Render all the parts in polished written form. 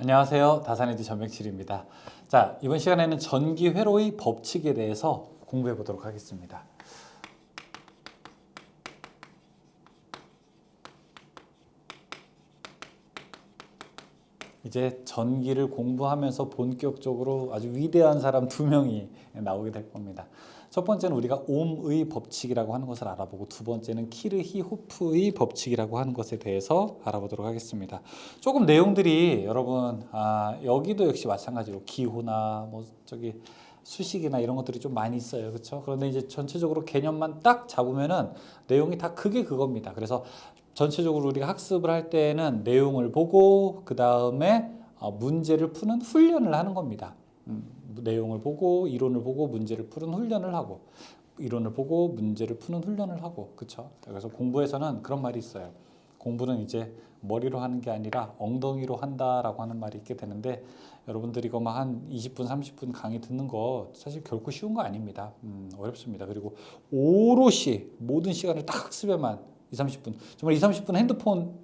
안녕하세요. 다산에드 전명칠입니다. 자, 이번 시간에는 전기 회로의 법칙에 대해서 공부해 보도록 하겠습니다. 이제 전기를 공부하면서 본격적으로 아주 위대한 사람 두 명이 나오게 될 겁니다. 첫 번째는 우리가 옴의 법칙이라고 하는 것을 알아보고, 두 번째는 키르히호프의 법칙이라고 하는 것에 대해서 알아보도록 하겠습니다. 조금 내용들이 여러분 여기도 역시 마찬가지로 기호나 수식이나 이런 것들이 좀 많이 있어요. 그렇죠? 그런데 이제 전체적으로 개념만 딱 잡으면은 내용이 다 그게 그겁니다. 그래서 전체적으로 우리가 학습을 할 때는 내용을 보고 그 다음에 문제를 푸는 훈련을 하는 겁니다. 내용을 보고 이론을 보고 문제를 푸는 훈련을 하고, 이론을 보고 문제를 푸는 훈련을 하고, 그렇죠? 그래서 공부에서는 그런 말이 있어요. 공부는 이제 머리로 하는 게 아니라 엉덩이로 한다라고 하는 말이 있게 되는데, 여러분들이 이거 막 한 20분 30분 강의 듣는 거 사실 결코 쉬운 거 아닙니다. 어렵습니다. 그리고 오롯이 모든 시간을 딱 학습에만 20, 30분, 정말 20, 30분 핸드폰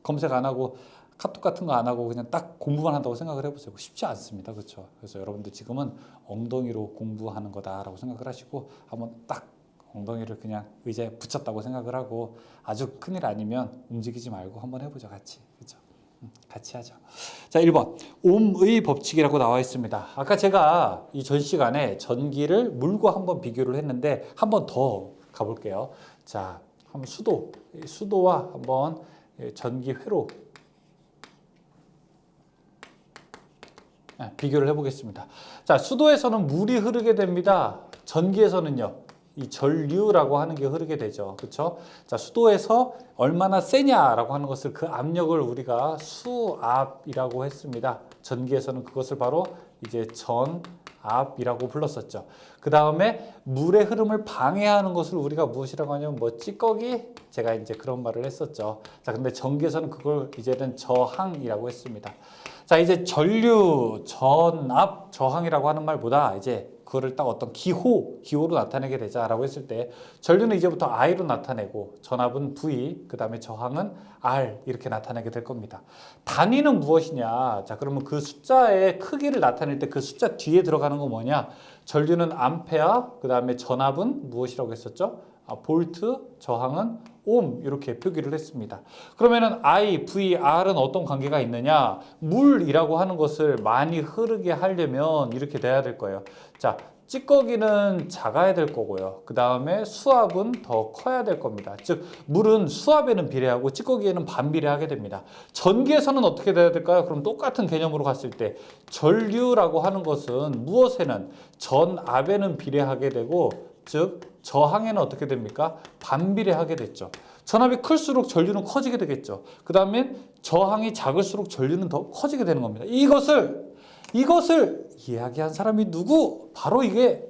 검색 안 하고 카톡 같은 거 안 하고 그냥 딱 공부만 한다고 생각을 해보세요. 쉽지 않습니다. 그렇죠? 그래서 여러분들 지금은 ong덩이로 공부하는 거다라고 생각을 하시고, 한번 딱 엉덩이를 그냥 의자에 붙였다고 생각을 하고, 아주 큰일 아니면 움직이지 말고 한번 해보죠. 같이. 그렇죠? 같이 하죠. 자, 1번 옴의 법칙이라고 나와 있습니다. 아까 제가 이 전 시간에 전기를 물과 한번 비교를 했는데, 한번 더 가볼게요. 자, 한번 수도와 한번 전기 회로 비교를 해보겠습니다. 자, 수도에서는 물이 흐르게 됩니다. 전기에서는요, 이 전류라고 하는 게 흐르게 되죠. 그렇죠? 자, 수도에서 얼마나 세냐라고 하는 것을, 그 압력을 우리가 수압이라고 했습니다. 전기에서는 그것을 바로 이제 전압이라고 불렀었죠. 그 다음에 물의 흐름을 방해하는 것을 우리가 무엇이라고 하냐면 찌꺼기? 제가 이제 그런 말을 했었죠. 자, 근데 전기에서는 그걸 이제는 저항이라고 했습니다. 자, 이제 전류, 전압, 저항이라고 하는 말보다 이제 그거를 딱 어떤 기호로 나타내게 되자라고 했을 때, 전류는 이제부터 I로 나타내고, 전압은 V, 그 다음에 저항은 R 이렇게 나타내게 될 겁니다. 단위는 무엇이냐? 자, 그러면 그 숫자의 크기를 나타낼 때 그 숫자 뒤에 들어가는 거 뭐냐? 전류는 암페어, 그 다음에 전압은 무엇이라고 했었죠? 볼트, 저항은 옴, 이렇게 표기를 했습니다. 그러면은 I, V, R은 어떤 관계가 있느냐? 물이라고 하는 것을 많이 흐르게 하려면 이렇게 돼야 될 거예요. 자, 찌꺼기는 작아야 될 거고요. 그 다음에 수압은 더 커야 될 겁니다. 즉, 물은 수압에는 비례하고 찌꺼기에는 반비례하게 됩니다. 전기에서는 어떻게 돼야 될까요? 그럼 똑같은 개념으로 갔을 때 전류라고 하는 것은 무엇에는? 전압에는 비례하게 되고, 즉 저항에는 어떻게 됩니까? 반비례하게 됐죠. 전압이 클수록 전류는 커지게 되겠죠. 그 다음에 저항이 작을수록 전류는 더 커지게 되는 겁니다. 이것을 이야기한 사람이 누구? 바로 이게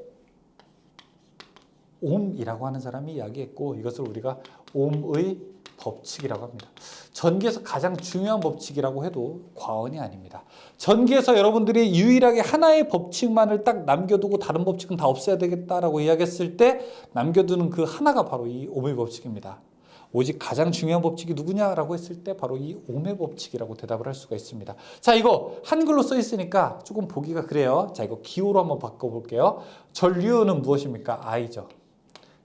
옴이라고 하는 사람이 이야기했고, 이것을 우리가 옴의 법칙이라고 합니다. 전기에서 가장 중요한 법칙이라고 해도 과언이 아닙니다. 전기에서 여러분들이 유일하게 하나의 법칙만을 딱 남겨두고 다른 법칙은 다 없애야 되겠다라고 이야기했을 때 남겨두는 그 하나가 바로 이 옴의 법칙입니다. 오직 가장 중요한 법칙이 누구냐라고 했을 때 바로 이 옴의 법칙이라고 대답을 할 수가 있습니다. 자, 이거 한글로 써 있으니까 조금 보기가 그래요. 자, 이거 기호로 한번 바꿔볼게요. 전류는 무엇입니까? I죠.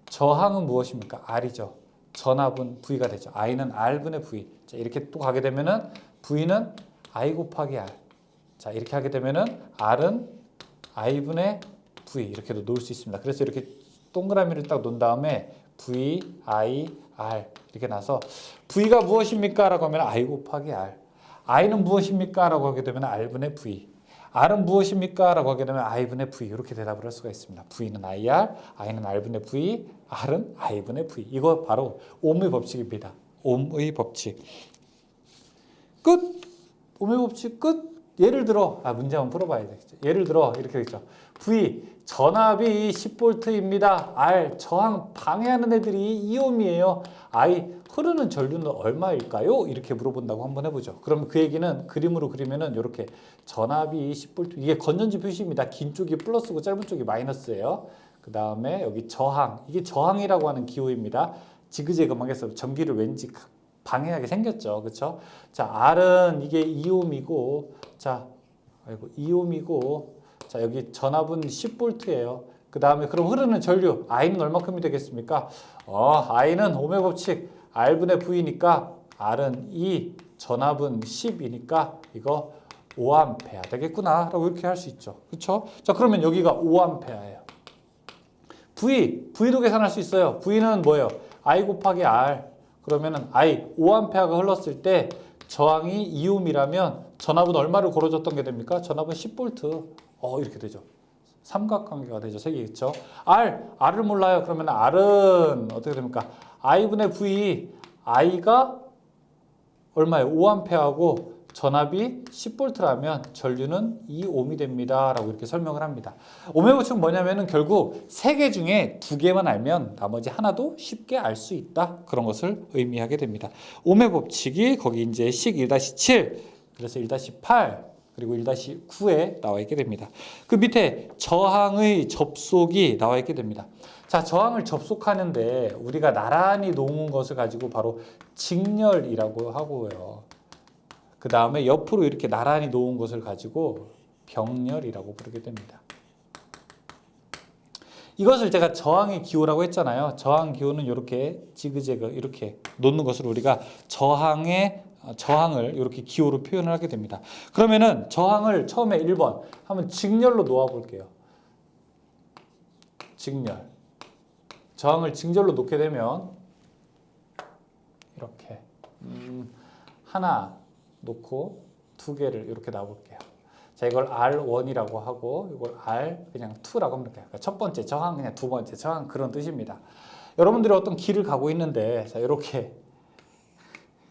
저항은 무엇입니까? R이죠. 전압은 V가 되죠. I는 R분의 V. 자, 이렇게 또 가게 되면은 V는 I 곱하기 R. 자, 이렇게 하게 되면은 R은 I분의 V. 이렇게도 놓을 수 있습니다. 그래서 이렇게 동그라미를 딱 놓은 다음에 V, I, R 이렇게 나서, V가 무엇입니까? 라고 하면 I 곱하기 R. I는 무엇입니까? 라고 하게 되면 R분의 V. R은 무엇입니까? 라고 하게 되면 I분의 V. 이렇게 대답을 할 수가 있습니다. V는 IR, I는 R분의 V, R은 I분의 V. 이거 바로 옴의 법칙입니다. 옴의 법칙. 끝! 옴의 법칙 끝! 예를 들어, 문제 한번 풀어봐야 되겠죠. 예를 들어 이렇게 되죠. V, 전압이 10V입니다. R, 저항 방해하는 애들이 2옴이에요. I, 흐르는 전류는 얼마일까요? 이렇게 물어본다고 한번 해보죠. 그럼 그 얘기는 그림으로 그리면은 이렇게 전압이 10V, 이게 건전지 표시입니다. 긴 쪽이 플러스고 짧은 쪽이 마이너스예요. 그 다음에 여기 저항, 이게 저항이라고 하는 기호입니다. 지그재그하게 해서 전기를 왠지 방해하게 생겼죠. 그렇죠? 자, R은 이게 2옴이고 자, 아이고 2옴이고 자, 여기 전압은 10V예요. 그 다음에 그럼 흐르는 전류 I는 얼마큼이 되겠습니까? I는 오메 법칙 R분의 V니까 R은 2, 전압은 10이니까 이거 5A 되겠구나 라고 이렇게 할 수 있죠. 그렇죠? 자, 그러면 여기가 5A예요. V도 계산할 수 있어요. V는 뭐예요? I 곱하기 R. 그러면은 I 5A가 흘렀을 때 저항이 2옴이라면 전압은 얼마를 걸어줬던 게 됩니까? 전압은 10V. 이렇게 되죠. 삼각관계가 되죠. 세 개겠죠. R을 몰라요. 그러면 R은 어떻게 됩니까? I분의 V, I가 얼마예요? 5A하고 전압이 10V라면 전류는 2옴이 됩니다. 라고 이렇게 설명을 합니다. 오메 법칙은 뭐냐면은 결국 3개 중에 2개만 알면 나머지 하나도 쉽게 알 수 있다. 그런 것을 의미하게 됩니다. 오메 법칙이 거기 이제 식 1-7, 그래서 1-8, 그리고 1-9에 나와 있게 됩니다. 그 밑에 저항의 접속이 나와 있게 됩니다. 자, 저항을 접속하는데 우리가 나란히 놓은 것을 가지고 바로 직렬이라고 하고요. 그 다음에 옆으로 이렇게 나란히 놓은 것을 가지고 병렬이라고 부르게 됩니다. 이것을 제가 저항의 기호라고 했잖아요. 저항 기호는 이렇게 지그재그 이렇게 놓는 것을 우리가 저항을 이렇게 기호로 표현을 하게 됩니다. 그러면은 저항을 처음에 1번 한번 직렬로 놓아 볼게요. 직렬. 저항을 직렬로 놓게 되면 이렇게 하나 놓고 2개를 이렇게 놔볼게요. 자, 이걸 R1이라고 하고 이걸 R 그냥 2라고 하면 돼요. 그러니까 첫 번째 저항 그냥 두 번째 저항 그런 뜻입니다. 여러분들이 어떤 길을 가고 있는데 자, 이렇게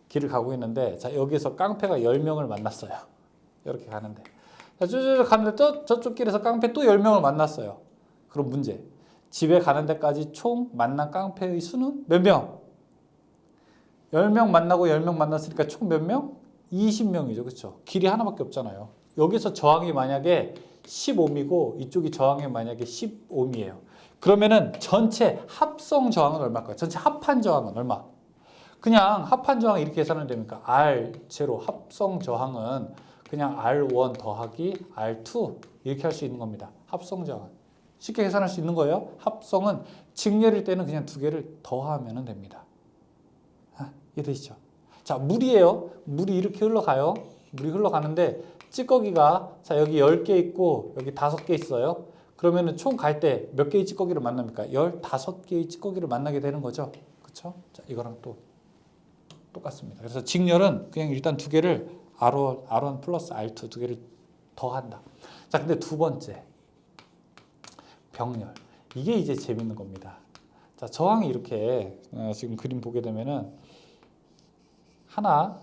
길을 가고 있는데 자, 여기서 깡패가 10명을 만났어요. 이렇게 가는데 자, 쭉 가는데 또 저쪽 길에서 깡패 또 10명을 만났어요. 그럼 문제. 집에 가는 데까지 총 만난 깡패의 수는 몇 명? 10명 만나고 10명 만났으니까 총 몇 명? 20명이죠. 그렇죠? 길이 하나밖에 없잖아요. 여기서 저항이 만약에 10옴이고 이쪽이 저항이 만약에 10옴이에요. 그러면은 전체 합성 저항은 얼마일까요? 전체 합한 저항은 얼마? 그냥 합한 저항 이렇게 계산하면 됩니까? R0 합성 저항은 그냥 R1 더하기 R2 이렇게 할 수 있는 겁니다. 합성 저항은. 쉽게 계산할 수 있는 거예요. 합성은 직렬일 때는 그냥 2개를 더하면 됩니다. 이해되시죠? 자, 물이에요. 물이 이렇게 흘러가요. 물이 흘러가는데 찌꺼기가 자, 여기 10개 있고 여기 5개 있어요. 그러면은 총 갈 때 몇 개의 찌꺼기를 만납니까? 15개의 찌꺼기를 만나게 되는 거죠. 그렇죠? 자, 이거랑 또 똑같습니다. 그래서 직렬은 그냥 일단 2개를 R1 플러스 R2 2개를 더한다. 자, 근데 두 번째 병렬. 이게 이제 재밌는 겁니다. 자, 저항이 이렇게 지금 그림 보게 되면은 하나,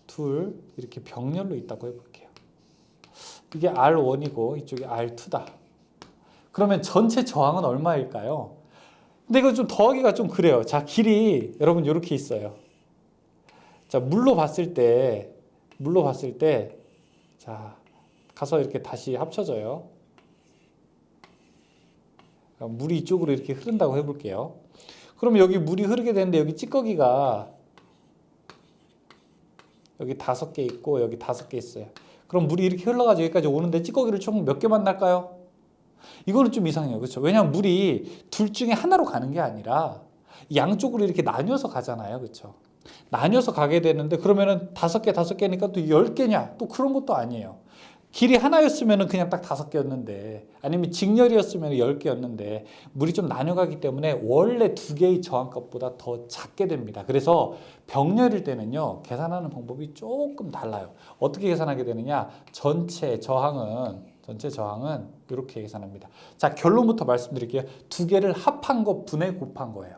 둘 이렇게 병렬로 있다고 해볼게요. 이게 R1이고 이쪽이 R2다. 그러면 전체 저항은 얼마일까요? 근데 이거 좀 더하기가 좀 그래요. 자, 길이 여러분 이렇게 있어요. 자, 물로 봤을 때 자, 가서 이렇게 다시 합쳐져요. 물이 이쪽으로 이렇게 흐른다고 해볼게요. 그럼 여기 물이 흐르게 되는데 여기 찌꺼기가 여기 5개 있고 여기 5개 있어요. 그럼 물이 이렇게 흘러가지고 여기까지 오는데 찌꺼기를 총 몇 개 만날까요? 이거는 좀 이상해요. 그렇죠? 왜냐하면 물이 둘 중에 하나로 가는 게 아니라 양쪽으로 이렇게 나뉘어서 가잖아요. 그렇죠? 나뉘어서 가게 되는데 그러면은 5개니까 또 10개냐? 또 그런 것도 아니에요. 길이 하나였으면 그냥 딱 5개였는데 아니면 직렬이었으면 10개였는데 물이 좀 나뉘어가기 때문에 원래 2개의 저항값보다 더 작게 됩니다. 그래서 병렬일 때는요 계산하는 방법이 조금 달라요. 어떻게 계산하게 되느냐? 전체 저항은 이렇게 계산합니다. 자, 결론부터 말씀드릴게요. 2개를 합한 거 분해 곱한 거예요.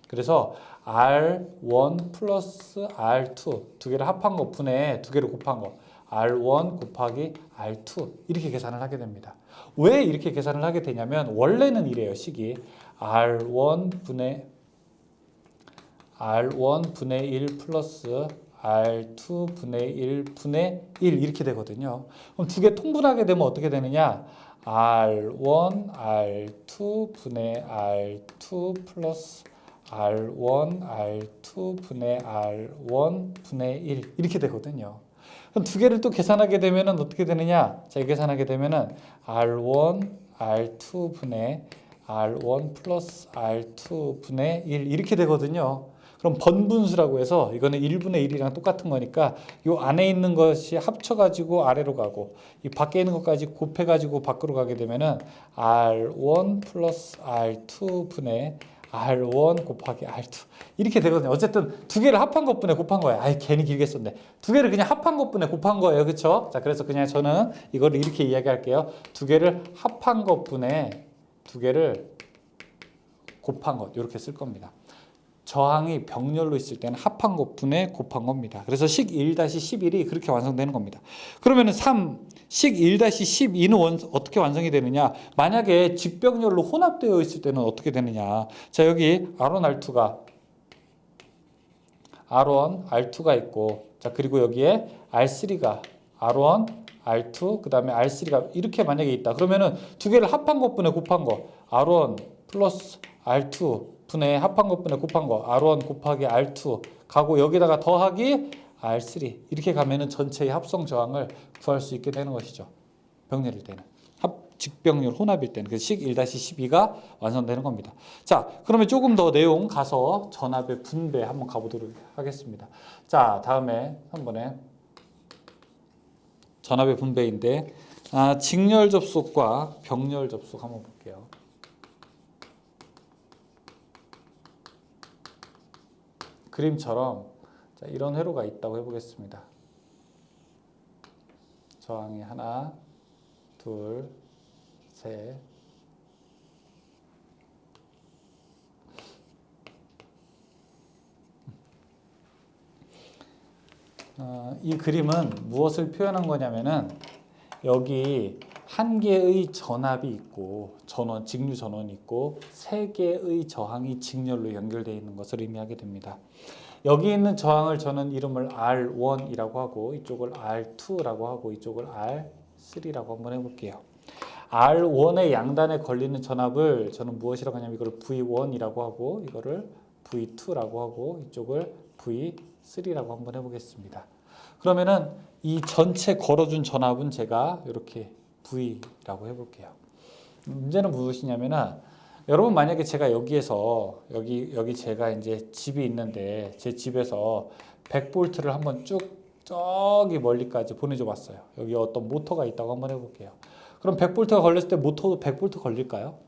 그래서 R1 플러스 R2 2개를 합한 거 분해 2개를 곱한 거 R1 곱하기 R2 이렇게 계산을 하게 됩니다. 왜 이렇게 계산을 하게 되냐면 원래는 이래요. 식이 R1 분의 1 플러스 R2 분의 1 분의 1 이렇게 되거든요. 그럼 2개 통분하게 되면 어떻게 되느냐? R1 R2 분의 R2 플러스 R1, R2 분의 R1 분의 1 이렇게 되거든요. 그럼 두 개를 또 계산하게 되면은 어떻게 되느냐? 자, 계산하게 되면은 R1, R2 분의 R1 플러스 R2 분의 1 이렇게 되거든요. 그럼 번분수라고 해서 이거는 1분의 1이랑 똑같은 거니까 이 안에 있는 것이 합쳐가지고 아래로 가고 이 밖에 있는 것까지 곱해가지고 밖으로 가게 되면은 R1 플러스 R2 분의 R1 곱하기 R2 이렇게 되거든요. 어쨌든 두 개를 합한 것분에 곱한 거예요. 아이 괜히 길게 썼네. 두 개를 그냥 합한 것분에 곱한 거예요. 그렇죠? 자, 그래서 그냥 저는 이거를 이렇게 이야기할게요. 두 개를 합한 것분에 두 개를 곱한 것 이렇게 쓸 겁니다. 저항이 병렬로 있을 때는 합한 것분에 곱한 겁니다. 그래서 식 1-11이 그렇게 완성되는 겁니다. 그러면은 3식 1-12는 어떻게 완성이 되느냐? 만약에 직병렬로 혼합되어 있을 때는 어떻게 되느냐? 자, 여기 R1, R2가 있고, 자, 그리고 여기에 R3가 R1, R2, 그 다음에 R3가 이렇게 만약에 있다. 그러면은 두 개를 합한 것분에 곱한 거, R1 플러스 R2 분의 합한 것분에 곱한 거 R1 곱하기 R2 가고 여기다가 더하기 R3 이렇게 가면은 전체의 합성 저항을 구할 수 있게 되는 것이죠. 병렬일 때는 직병렬 혼합일 때는 그래서 식 1-12가 완성되는 겁니다. 자, 그러면 조금 더 내용 가서 전압의 분배 한번 가보도록 하겠습니다. 자, 다음에 한 번에 전압의 분배인데 직렬 접속과 병렬 접속 한번 볼게요. 그림처럼 자, 이런 회로가 있다고 해보겠습니다. 저항이 하나, 둘, 셋. 이 그림은 무엇을 표현한 거냐면은 여기 한 개의 전압이 있고 전원, 직류 전원이 있고 세 개의 저항이 직렬로 연결되어 있는 것을 의미하게 됩니다. 여기 있는 저항을 저는 이름을 R1이라고 하고 이쪽을 R2라고 하고 이쪽을 R3라고 한번 해볼게요. R1의 양단에 걸리는 전압을 저는 무엇이라고 하냐면 이걸 V1이라고 하고 이거를 V2라고 하고 이쪽을 V3라고 한번 해보겠습니다. 그러면은 이 전체 걸어준 전압은 제가 이렇게 V라고 해볼게요. 문제는 무엇이냐면은 여러분 만약에 제가 여기에서 여기 제가 이제 집이 있는데 제 집에서 100볼트를 한번 쭉 저기 멀리까지 보내줘 봤어요. 여기 어떤 모터가 있다고 한번 해볼게요. 그럼 100볼트가 걸렸을 때 모터도 100볼트 걸릴까요?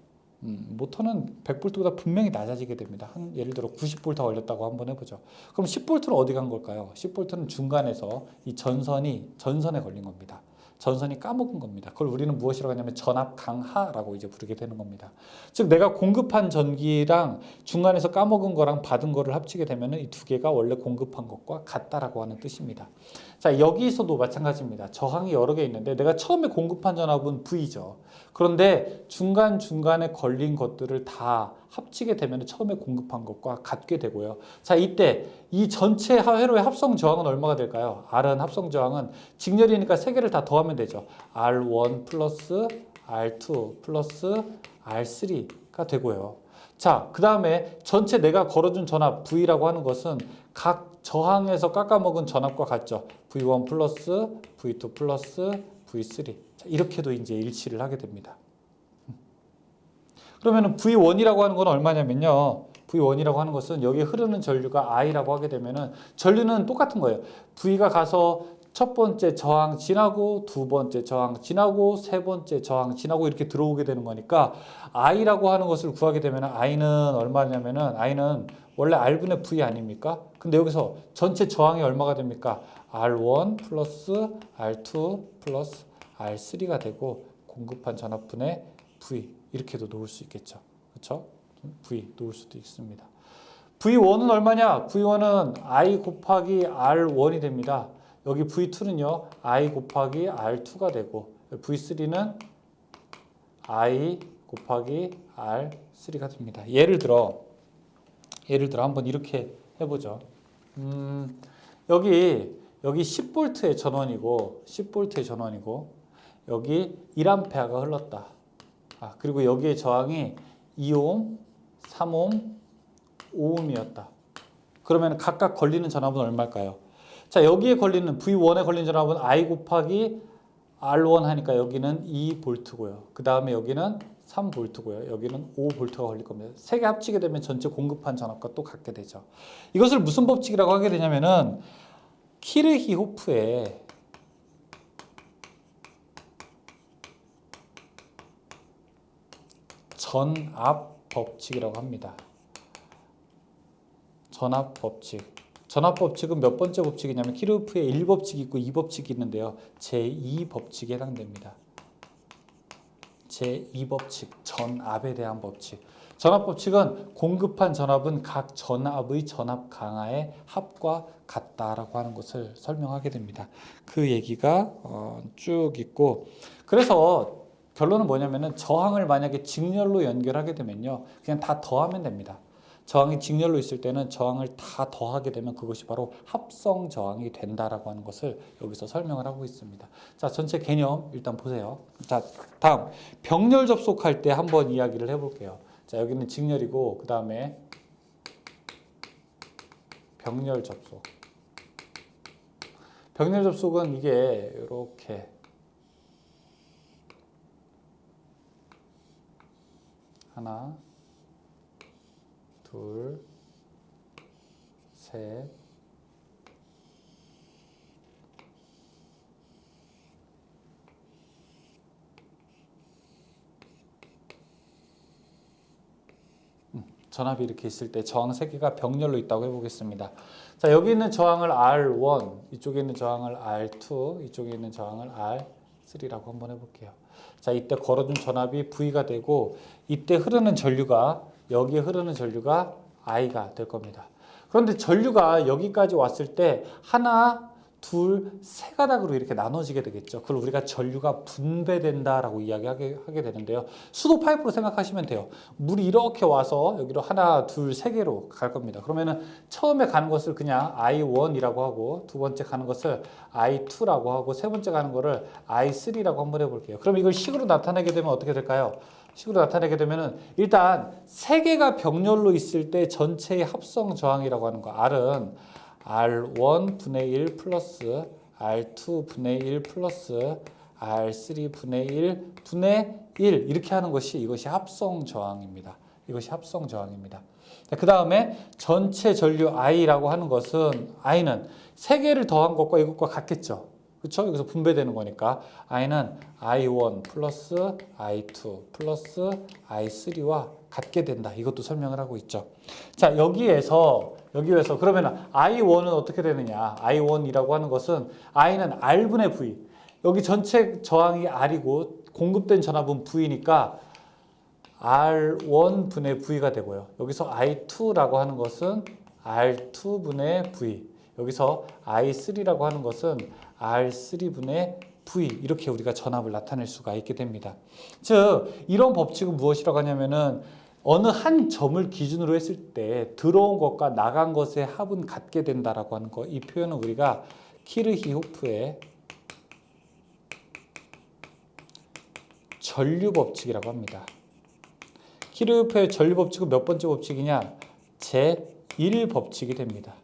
모터는 100볼트보다 분명히 낮아지게 됩니다. 예를 들어 90볼트 걸렸다고 한번 해보죠. 그럼 10볼트는 어디 간 걸까요? 10볼트는 중간에서 이 전선에 걸린 겁니다. 전선이 까먹은 겁니다. 그걸 우리는 무엇이라고 하냐면 전압 강하라고 이제 부르게 되는 겁니다. 즉 내가 공급한 전기랑 중간에서 까먹은 거랑 받은 거를 합치게 되면 이 두 개가 원래 공급한 것과 같다라고 하는 뜻입니다. 자, 여기서도 마찬가지입니다. 저항이 여러 개 있는데 내가 처음에 공급한 전압은 V죠. 그런데 중간중간에 걸린 것들을 다 합치게 되면 처음에 공급한 것과 같게 되고요. 자, 이때 이 전체 회로의 합성 저항은 얼마가 될까요? R은 합성 저항은 직렬이니까 세 개를 다 더하면 되죠. R1 플러스 R2 플러스 R3가 되고요. 자, 그 다음에 전체 내가 걸어준 전압 V라고 하는 것은 각 저항에서 깎아먹은 전압과 같죠. V1 플러스 V2 플러스 V3. 자, 이렇게도 이제 일치를 하게 됩니다. 그러면은 V1이라고 하는 건 얼마냐면요. V1이라고 하는 것은 여기 흐르는 전류가 I라고 하게 되면은 전류는 똑같은 거예요. V가 가서 첫 번째 저항 지나고 두 번째 저항 지나고 세 번째 저항 지나고 이렇게 들어오게 되는 거니까 I라고 하는 것을 구하게 되면 I는 얼마냐면은 I는 원래 R분의 V 아닙니까? 근데 여기서 전체 저항이 얼마가 됩니까? R1 플러스 R2 플러스 R3가 되고 공급한 전압분의 V 이렇게도 놓을 수 있겠죠. 그렇죠? V 놓을 수도 있습니다. V1은 얼마냐? V1은 I 곱하기 R1이 됩니다. 여기 V2는요. I 곱하기 R2가 되고 V3는 I 곱하기 R3가 됩니다. 예를 들어 한번 이렇게 해보죠. 여기 10볼트의 전원이고 여기 1A가 흘렀다. 그리고 여기에 저항이 2옴, 3옴, 5옴이었다. 그러면 각각 걸리는 전압은 얼마일까요? 자, 여기에 걸리는 V1에 걸리는 전압은 I 곱하기 R1 하니까 여기는 2V고요. 그 다음에 여기는 3V고요. 여기는 5V가 걸릴 겁니다. 세 개 합치게 되면 전체 공급한 전압과 또 같게 되죠. 이것을 무슨 법칙이라고 하게 되냐면은 키르히호프의 전압 법칙이라고 합니다. 전압 법칙. 전압 법칙은 몇 번째 법칙이냐면 키르호프의 1법칙이 있고 2법칙이 있는데요. 제2법칙에 해당됩니다. 제2법칙, 전압에 대한 법칙. 전압 법칙은 공급한 전압은 각 전압의 전압 강하의 합과 같다라고 하는 것을 설명하게 됩니다. 그 얘기가 쭉 있고, 그래서 결론은 뭐냐면은 저항을 만약에 직렬로 연결하게 되면요, 그냥 다 더하면 됩니다. 저항이 직렬로 있을 때는 저항을 다 더하게 되면 그것이 바로 합성 저항이 된다라고 하는 것을 여기서 설명을 하고 있습니다. 자, 전체 개념 일단 보세요. 자, 다음 병렬 접속할 때 한번 이야기를 해볼게요. 자, 여기는 직렬이고 그 다음에 병렬 접속. 병렬 접속은 이게 이렇게 하나, 둘, 셋, 전압이 이렇게 있을 때 저항 3개가 병렬로 있다고 해보겠습니다. 자, 여기 있는 저항을 R1, 이쪽에 있는 저항을 R2, 이쪽에 있는 저항을 R3라고 한번 해볼게요. 자, 이때 걸어준 전압이 V가 되고 이때 흐르는 전류가 여기에 흐르는 전류가 I가 될 겁니다. 그런데 전류가 여기까지 왔을 때 하나, 둘, 세 가닥으로 이렇게 나눠지게 되겠죠. 그걸 우리가 전류가 분배된다라고 이야기하게 되는데요. 수도 파이프로 생각하시면 돼요. 물이 이렇게 와서 여기로 하나, 둘, 세 개로 갈 겁니다. 그러면은 처음에 가는 것을 그냥 I1이라고 하고 두 번째 가는 것을 I2라고 하고 세 번째 가는 거를 I3라고 한번 해볼게요. 그럼 이걸 식으로 나타내게 되면 어떻게 될까요? 식으로 나타내게 되면은 일단 세 개가 병렬로 있을 때 전체의 합성 저항이라고 하는 거 R은 R1 분의 1 플러스 R2 분의 1 플러스 R3 분의 1 분의 1 이렇게 하는 것이 이것이 합성 저항입니다. 이것이 합성 저항입니다. 그 다음에 전체 전류 I라고 하는 것은 I는 세 개를 더한 것과 이것과 같겠죠. 그렇죠? 여기서 분배되는 거니까 I는 I1 플러스 I2 플러스 I3와 같게 된다. 이것도 설명을 하고 있죠. 자, 여기에서 그러면 I1은 어떻게 되느냐? I1이라고 하는 것은 I는 R분의 V. 여기 전체 저항이 R이고 공급된 전압은 V니까 R1 분의 V가 되고요. 여기서 I2라고 하는 것은 R2 분의 V. 여기서 I3라고 하는 것은 R3분의 V 이렇게 우리가 전압을 나타낼 수가 있게 됩니다. 즉 이런 법칙은 무엇이라고 하냐면은 어느 한 점을 기준으로 했을 때 들어온 것과 나간 것의 합은 같게 된다라고 하는 거. 이 표현은 우리가 키르히호프의 전류 법칙이라고 합니다. 키르히호프의 전류 법칙은 몇 번째 법칙이냐? 제1법칙이 됩니다.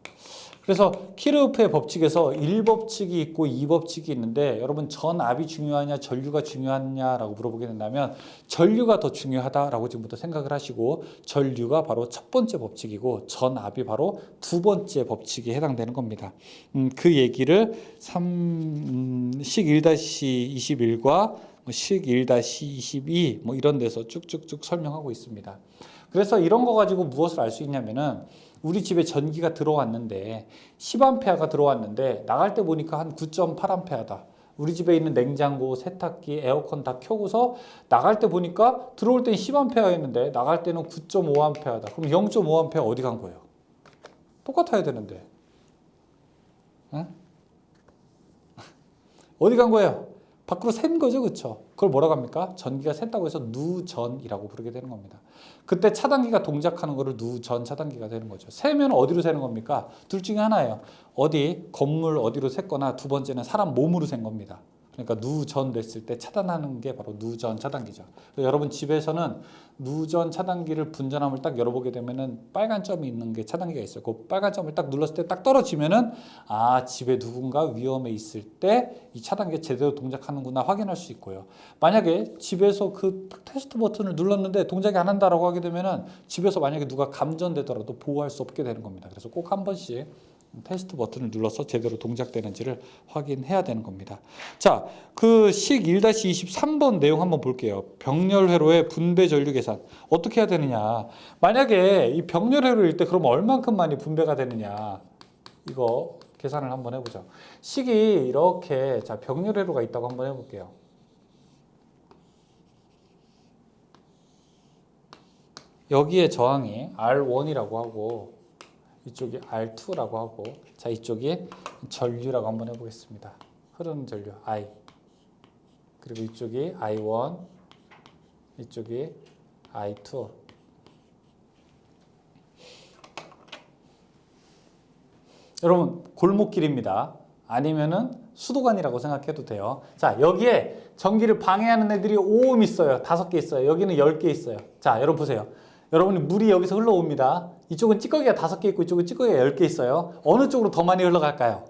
그래서 키르호프의 법칙에서 1법칙이 있고 2법칙이 있는데 여러분 전압이 중요하냐 전류가 중요하냐라고 물어보게 된다면 전류가 더 중요하다라고 지금부터 생각을 하시고 전류가 바로 첫 번째 법칙이고 전압이 바로 두 번째 법칙에 해당되는 겁니다. 그 얘기를 식 1-21과 식 1-22 뭐 이런 데서 쭉쭉쭉 설명하고 있습니다. 그래서 이런 거 가지고 무엇을 알 수 있냐면은 우리 집에 전기가 들어왔는데 10A가 들어왔는데 나갈 때 보니까 한 9.8A다. 우리 집에 있는 냉장고, 세탁기, 에어컨 다 켜고서 나갈 때 보니까 들어올 땐 10A였는데 나갈 때는 9.5A다. 그럼 0.5A 어디 간 거예요? 똑같아야 되는데. 응? 어디 간 거예요? 밖으로 샌 거죠, 그렇죠? 그걸 뭐라고 합니까? 전기가 샜다고 해서 누전이라고 부르게 되는 겁니다. 그때 차단기가 동작하는 거를 누전 차단기가 되는 거죠. 세면 어디로 새는 겁니까? 둘 중에 하나예요. 어디 건물 어디로 샜거나 두 번째는 사람 몸으로 샌 겁니다. 그러니까 누전 됐을 때 차단하는 게 바로 누전 차단기죠. 여러분 집에서는 누전 차단기를 분전함을 딱 열어보게 되면은 빨간 점이 있는 게 차단기가 있어요. 그 빨간 점을 딱 눌렀을 때 딱 떨어지면은 아, 집에 누군가 위험에 있을 때 이 차단기가 제대로 동작하는구나 확인할 수 있고요. 만약에 집에서 그 테스트 버튼을 눌렀는데 동작이 안 한다라고 하게 되면은 집에서 만약에 누가 감전되더라도 보호할 수 없게 되는 겁니다. 그래서 꼭 한 번씩 테스트 버튼을 눌러서 제대로 동작되는지를 확인해야 되는 겁니다. 자, 그 식 1-23번 내용 한번 볼게요. 병렬 회로의 분배 전류 계산. 어떻게 해야 되느냐? 만약에 이 병렬 회로일 때 그럼 얼만큼 많이 분배가 되느냐? 이거 계산을 한번 해보죠. 식이 이렇게 자, 병렬 회로가 있다고 한번 해볼게요. 여기에 저항이 R1이라고 하고 이쪽이 R2라고 하고 자, 이쪽이 전류라고 한번 해보겠습니다. 흐르는 전류 I 그리고 이쪽이 I1 이쪽이 I2 여러분 골목길입니다. 아니면은 수도관이라고 생각해도 돼요. 자, 여기에 전기를 방해하는 애들이 5옴 있어요. 5개 있어요. 여기는 10개 있어요. 자, 여러분 보세요. 여러분이 물이 여기서 흘러옵니다. 이쪽은 찌꺼기가 5개 있고 이쪽은 찌꺼기가 10개 있어요. 어느 쪽으로 더 많이 흘러갈까요?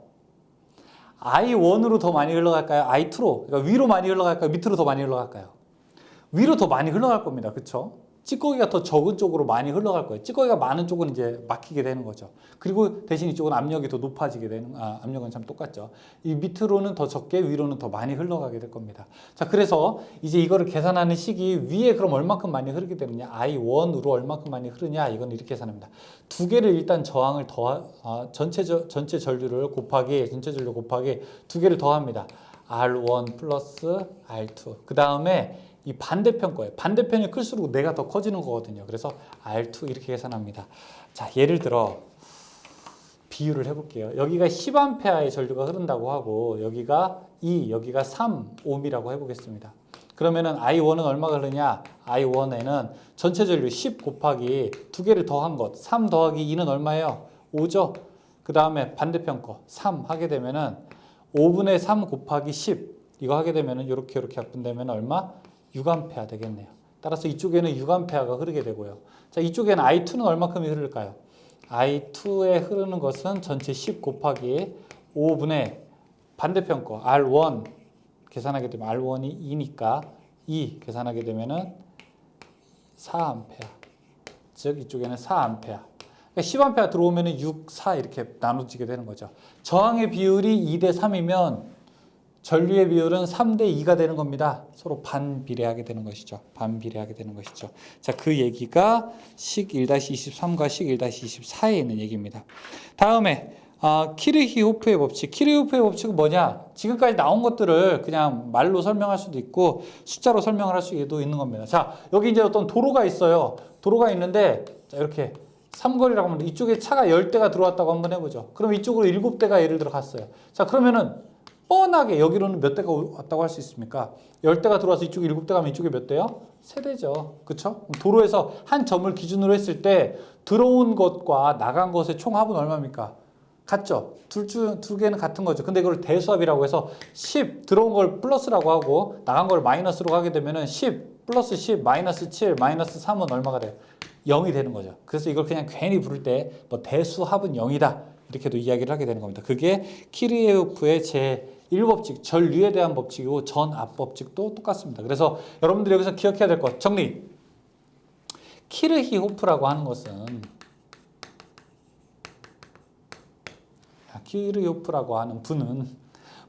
I1으로 더 많이 흘러갈까요? I2로? 그러니까 위로 많이 흘러갈까요? 밑으로 더 많이 흘러갈까요? 위로 더 많이 흘러갈 겁니다. 그렇죠? 찌꺼기가 더 적은 쪽으로 많이 흘러갈 거예요. 찌꺼기가 많은 쪽은 이제 막히게 되는 거죠. 그리고 대신 이쪽은 압력이 더 높아지게 되는, 압력은 참 똑같죠. 이 밑으로는 더 적게, 위로는 더 많이 흘러가게 될 겁니다. 자, 그래서 이제 이거를 계산하는 식이 위에 그럼 얼만큼 많이 흐르게 되느냐, I1으로 얼만큼 많이 흐르냐, 이건 이렇게 계산합니다. 두 개를 일단 저항을 전체 전류 곱하기 두 개를 더합니다. R1 플러스 R2. 그 다음에 이 반대편 거예요. 반대편이 클수록 내가 더 커지는 거거든요. 그래서 R2 이렇게 계산합니다. 자, 예를 들어 비유를 해볼게요. 여기가 10A의 전류가 흐른다고 하고 여기가 2, 여기가 3옴이라고 해보겠습니다. 그러면은 I1은 얼마가 흐르냐? I1에는 전체 전류 10 곱하기 두 개를 더한 것, 3 더하기 2는 얼마예요? 5죠? 그 다음에 반대편 거 3 하게 되면은 5분의 3 곱하기 10 이거 하게 되면은 이렇게 합분되면 얼마? 6A 되겠네요. 따라서 이쪽에는 6A가 흐르게 되고요. 자, 이쪽에는 I2는 얼마큼이 흐를까요? I2에 흐르는 것은 전체 10 곱하기 5분의 반대편 거 R1 계산하게 되면 R1이 2니까 2 계산하게 되면은 4A. 즉 이쪽에는 4A. 그러니까 10A 들어오면은 6, 4 이렇게 나눠지게 되는 거죠. 저항의 비율이 2대 3이면 전류의 비율은 3대 2가 되는 겁니다. 서로 반비례하게 되는 것이죠. 반비례하게 되는 것이죠. 자, 그 얘기가 식 1-23과 식 1-24에 있는 얘기입니다. 다음에 키르히호프의 법칙. 키르히호프의 법칙은 뭐냐? 지금까지 나온 것들을 그냥 말로 설명할 수도 있고 숫자로 설명을 할 수도 있는 겁니다. 자, 여기 이제 어떤 도로가 있어요. 도로가 있는데 자, 이렇게 삼거리라고 하면 이쪽에 차가 10대가 들어왔다고 한번 해보죠. 그럼 이쪽으로 7대가 예를 들어 갔어요. 자, 그러면은 뻔하게 여기로는 몇 대가 왔다고 할 수 있습니까? 10대가 들어와서 이쪽에 7대 가면 이쪽에 몇 대요? 3대죠. 그쵸? 도로에서 한 점을 기준으로 했을 때 들어온 것과 나간 것의 총합은 얼마입니까? 같죠? 두 개는 같은 거죠. 근데 이걸 대수합이라고 해서 10 들어온 걸 플러스라고 하고 나간 걸 마이너스로 하게 되면은 10 플러스 10 마이너스 7 마이너스 3은 얼마가 돼요? 0이 되는 거죠. 그래서 이걸 그냥 괜히 부를 때 뭐 대수합은 0이다. 이렇게도 이야기를 하게 되는 겁니다. 그게 키르히호프의 제1법칙, 전류에 대한 법칙이고 전압법칙도 똑같습니다. 그래서 여러분들이 여기서 기억해야 될 것 정리. 키르히호프라고 하는 것은 키르히호프라고 하는 분은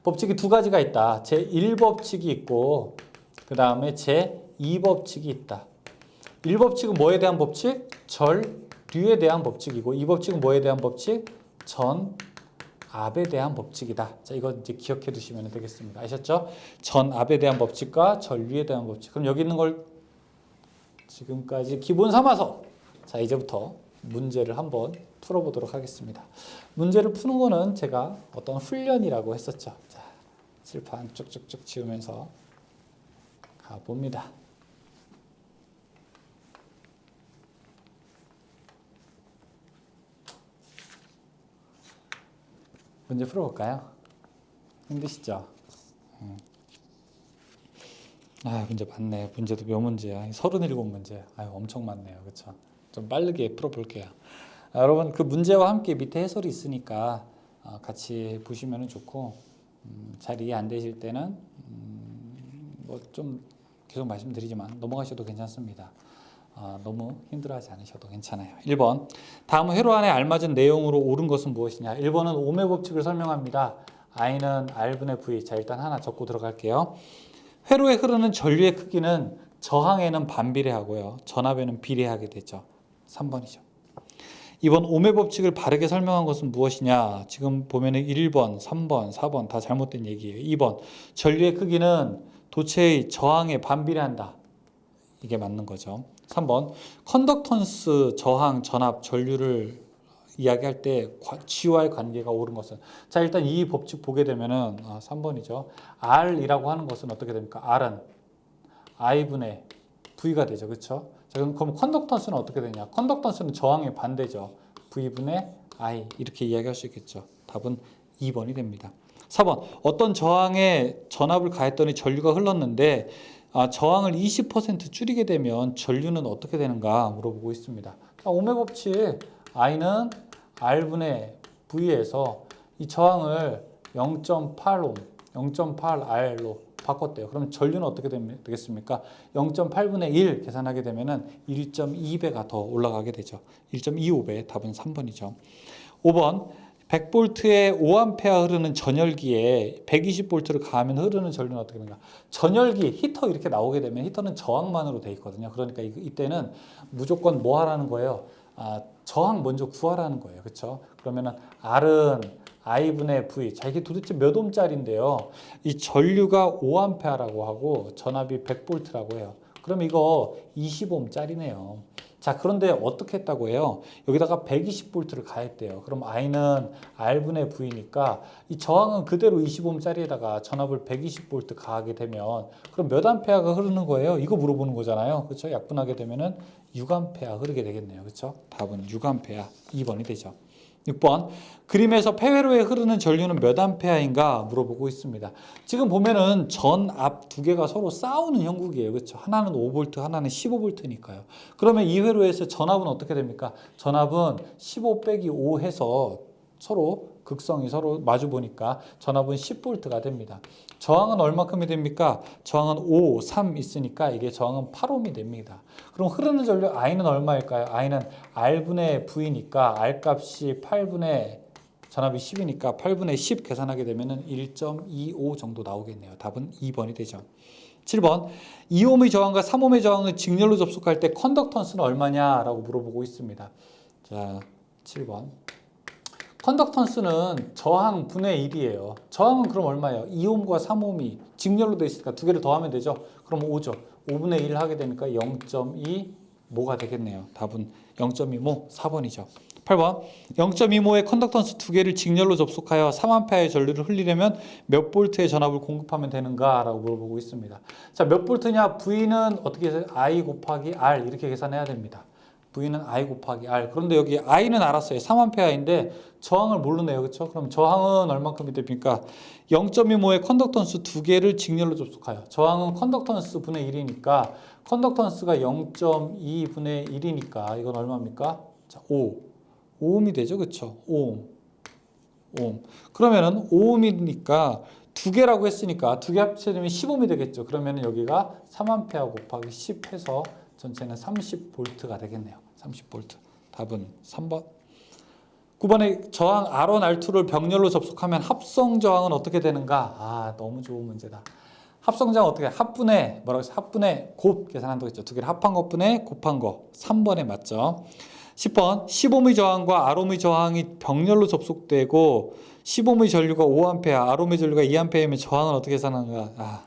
법칙이 두 가지가 있다. 제1법칙이 있고 그 다음에 제2법칙이 있다. 1법칙은 뭐에 대한 법칙? 전류에 대한 법칙이고 2법칙은 뭐에 대한 법칙? 전압에 대한 법칙이다. 자, 이거 이제 기억해 두시면 되겠습니다. 아셨죠? 전압에 대한 법칙과 전류에 대한 법칙. 그럼 여기 있는 걸 지금까지 기본 삼아서 자, 이제부터 문제를 한번 풀어보도록 하겠습니다. 문제를 푸는 거는 제가 어떤 훈련이라고 했었죠. 자, 칠판 쭉쭉쭉 지우면서 가봅니다. 문제 풀어볼까요? 힘드시죠? 아, 문제 많네. 문제도 몇 문제야? 37문제. 아, 엄청 많네요. 그렇죠? 좀 빠르게 풀어볼게요. 여러분 그 문제와 함께 밑에 해설이 있으니까 같이 보시면 좋고 잘 이해 안 되실 때는 뭐 좀 계속 말씀드리지만 넘어가셔도 괜찮습니다. 너무 힘들어하지 않으셔도 괜찮아요. 1번 다음 회로 안에 알맞은 내용으로 옳은 것은 무엇이냐. 1번은 오음의 법칙을 설명합니다. I는 R분의 V. 자, 일단 하나 적고 들어갈게요. 회로에 흐르는 전류의 크기는 저항에는 반비례하고요, 전압에는 비례하게 되죠. 3번이죠. 2번 오음의 법칙을 바르게 설명한 것은 무엇이냐. 지금 보면 1번, 3번, 4번 다 잘못된 얘기예요. 2번 전류의 크기는 도체의 저항에 반비례한다. 이게 맞는 거죠. 3번 컨덕턴스, 저항, 전압, 전류를 이야기할 때 G와의 관계가 옳은 것은. 자, 일단 이 법칙 보게 되면은 3번이죠. R이라고 하는 것은 어떻게 됩니까? R은 I분의 V가 되죠. 그렇죠? 자, 그럼 컨덕턴스는 어떻게 되냐? 컨덕턴스는 저항의 반대죠. V분의 I 이렇게 이야기할 수 있겠죠. 답은 2번이 됩니다. 4번 어떤 저항에 전압을 가했더니 전류가 흘렀는데 저항을 20% 줄이게 되면 전류는 어떻게 되는가 물어보고 있습니다. 오음의 법칙 I는 R분의 V에서 이 저항을 0.8옴, 0.8R로 바꿨대요. 그럼 전류는 어떻게 되겠습니까? 0.8분의 1 계산하게 되면은 1.2배가 더 올라가게 되죠. 1.25배. 답은 3번이죠. 5번 100V에 5A 흐르는 전열기에 120V를 가하면 흐르는 전류는 어떻게 되는가? 전열기, 히터 이렇게 나오게 되면 히터는 저항만으로 돼 있거든요. 그러니까 이때는 무조건 뭐 하라는 거예요? 저항 먼저 구하라는 거예요. 그렇죠? 그러면은 R은 I분의 V. 자, 이게 도대체 몇 옴짜리인데요. 이 전류가 5A라고 하고 전압이 100V라고 해요. 그럼 이거 20옴짜리네요. 자, 그런데 어떻게 했다고 해요? 여기다가 120V를 가했대요. 그럼 I는 R분의 V니까 이 저항은 그대로 20옴짜리에다가 전압을 120V 가하게 되면 그럼 몇 암페어가 흐르는 거예요? 이거 물어보는 거잖아요. 그렇죠? 약분하게 되면은 6A 흐르게 되겠네요. 그렇죠? 답은 6A 2번이 되죠. 6번 그림에서 폐회로에 흐르는 전류는 몇 암페어인가 물어보고 있습니다. 지금 보면은 전, 앞 두 개가 서로 싸우는 형국이에요. 그렇죠? 하나는 5V, 하나는 15V니까요. 그러면 이 회로에서 전압은 어떻게 됩니까? 전압은 15 빼기 5 해서 서로 극성이 서로 마주 보니까 전압은 10V가 됩니다. 저항은 얼마큼이 됩니까? 저항은 5, 3 있으니까 이게 저항은 8옴이 됩니다. 그럼 흐르는 전류 I는 얼마일까요? I는 R분의 V니까 R 값이 8분의 전압이 10이니까 8분의 10 계산하게 되면 1.25 정도 나오겠네요. 답은 2번이 되죠. 7번 2옴의 저항과 3옴의 저항을 직렬로 접속할 때 컨덕턴스는 얼마냐라고 물어보고 있습니다. 자, 7번 컨덕턴스는 저항 분의 1이에요. 저항은 그럼 얼마예요? 2옴과 3옴이 직렬로 되어 있으니까 두 개를 더하면 되죠. 그럼 5죠. 5분의 1 하게 되니까 0.2모가 되겠네요. 답은 0.2모 4번이죠. 8번 0.2모의 컨덕턴스 두 개를 직렬로 접속하여 3A의 전류를 흘리려면 몇 볼트의 전압을 공급하면 되는가 라고 물어보고 있습니다. 자, 몇 볼트냐? V는 어떻게 해서 I 곱하기 R 이렇게 계산해야 됩니다. V는 I 곱하기 R. 그런데 여기 I는 알았어요. 3A인데 저항을 모르네요. 그렇죠? 그럼 저항은 얼마큼이 됩니까? 0.2모의 컨덕턴스 두 개를 직렬로 접속하여. 저항은 컨덕턴스 분의 1이니까 컨덕턴스가 0.2분의 1이니까 이건 얼마입니까? 자, 5옴이 되죠. 그렇죠? 5옴. 그러면은 5옴이니까 두 개라고 했으니까 두 개 합치면 10옴이 되겠죠. 그러면 여기가 3A 곱하기 10 해서 전체는 30V가 되겠네요. 30V. 답은 3번. 9번에 저항 R1, R2를 병렬로 접속하면 합성 저항은 어떻게 되는가? 너무 좋은 문제다. 합성 저항 어떻게? 합분의 뭐라고 했어요? 합분의 곱 계산한다고 했죠. 두 개를 합한 것분의 곱한 거. 3번에 맞죠. 10번 15옴의 저항과 R옴의 저항이 병렬로 접속되고 15옴의 전류가 5A, R옴의 전류가 2A이면 저항은 어떻게 계산하는가?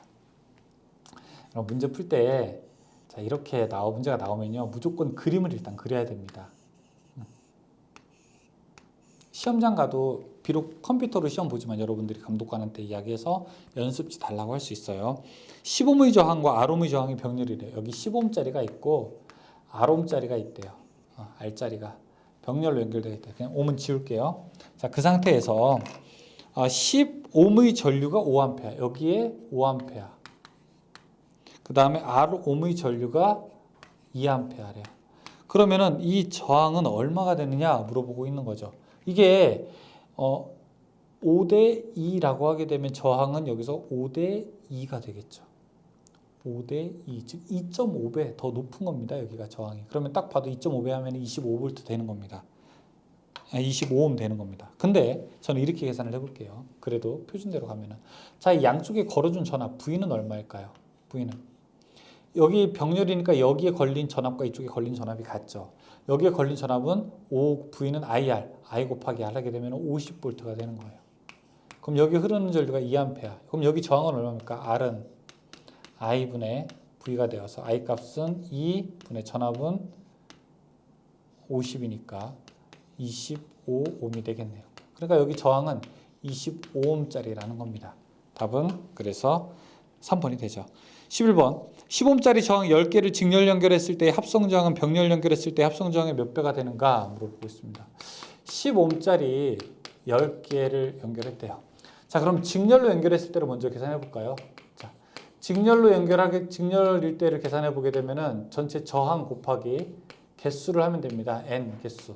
그럼 문제 풀 때 자, 이렇게 문제가 나오면요, 무조건 그림을 일단 그려야 됩니다. 시험장 가도 비록 컴퓨터로 시험 보지만 여러분들이 감독관한테 이야기해서 연습지 달라고 할 수 있어요. 10옴의 저항과 R옴의 저항이 병렬이래요. 여기 10옴짜리가 있고 R옴짜리가 있대요. R짜리가 병렬로 연결되어 있대요. 그냥 옴은 지울게요. 자, 그 상태에서 10옴의 전류가 5A, 여기에 5A. 그 다음에 R5의 전류가 2A래요. 그러면은 이 저항은 얼마가 되느냐 물어보고 있는 거죠. 이게 5대 2라고 하게 되면 저항은 여기서 5대 2가 되겠죠. 5대 2, 즉 2.5배 더 높은 겁니다. 여기가 저항이. 그러면 딱 봐도 2.5배 하면 25V 되는 겁니다. 25옴 되는 겁니다. 근데 저는 이렇게 계산을 해볼게요. 그래도 표준대로 가면은. 자, 이 양쪽에 걸어준 전압 V는 얼마일까요? V는 여기 병렬이니까 여기에 걸린 전압과 이쪽에 걸린 전압이 같죠. 여기에 걸린 전압은 V는 IR, I 곱하기 R 하게 되면 50V가 되는 거예요. 그럼 여기 흐르는 전류가 2A. 그럼 여기 저항은 얼마입니까? R은 I분의 V가 되어서 I 값은 2분의 전압은 50이니까 25옴이 되겠네요. 그러니까 여기 저항은 25옴짜리라는 겁니다. 답은 그래서 3번이 되죠. 11번 10옴짜리 저항 10개를 직렬 연결했을 때 합성 저항은 병렬 연결했을 때 합성 저항의 몇 배가 되는가 물어보고 있습니다. 10옴짜리 10개를 연결했대요. 자, 그럼 직렬로 연결했을 때를 먼저 계산해 볼까요? 자, 직렬일 때를 계산해 보게 되면은 전체 저항 곱하기 개수를 하면 됩니다. N 개수.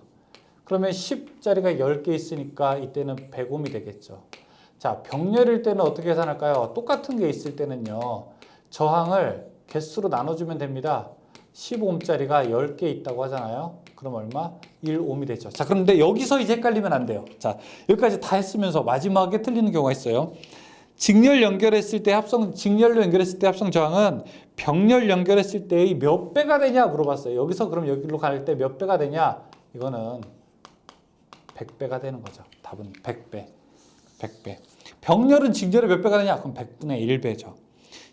그러면 10짜리가 10개 있으니까 이때는 100옴이 되겠죠. 자, 병렬일 때는 어떻게 계산할까요? 똑같은 게 있을 때는요. 저항을 개수로 나눠주면 됩니다. 15옴짜리가 10개 있다고 하잖아요. 그럼 얼마? 1옴이 되죠. 자, 그런데 여기서 이제 헷갈리면 안 돼요. 자, 여기까지 다 했으면서 마지막에 틀리는 경우가 있어요. 직렬로 연결했을 때 합성 저항은 병렬 연결했을 때의 몇 배가 되냐 물어봤어요. 여기서 그럼 여기로 갈 때 몇 배가 되냐? 이거는 100배가 되는 거죠. 답은 100배. 100배. 병렬은 직렬의 몇 배가 되냐? 그럼 100분의 1배죠.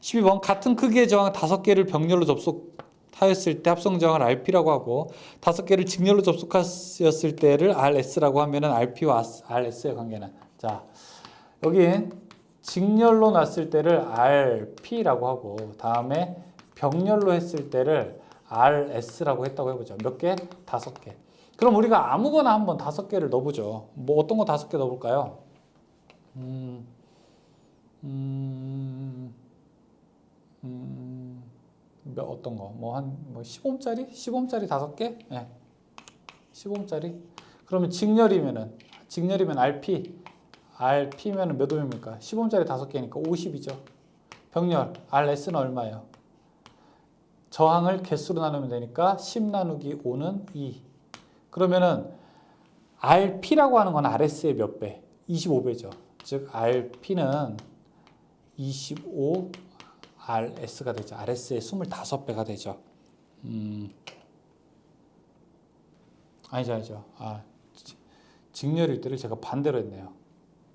12번 같은 크기의 저항 5개를 병렬로 접속하였을 때 합성 저항을 RP라고 하고 5개를 직렬로 접속하였을 때를 RS라고 하면은 RP와 RS의 관계는 자, 여긴 직렬로 놨을 때를 RP라고 하고 다음에 병렬로 했을 때를 RS라고 했다고 해보죠. 몇 개? 5개. 그럼 우리가 아무거나 한번 5개를 넣어보죠. 뭐 어떤 거 5개 넣어볼까요? 어떤 거? 뭐 15옴짜리? 15옴짜리 5개? 네. 15옴짜리? 그러면 직렬이면 RP면은 몇 옴입니까? 15옴짜리 5개니까 50이죠. 병렬, RS는 얼마예요? 저항을 개수로 나누면 되니까 10 나누기 5는 2. 그러면은 RP라고 하는 건 RS의 몇 배? 25배죠. 즉 RP는 25 RS가 되죠. RS의 25배가 되죠. 아니죠. 직렬일 때를 제가 반대로 했네요.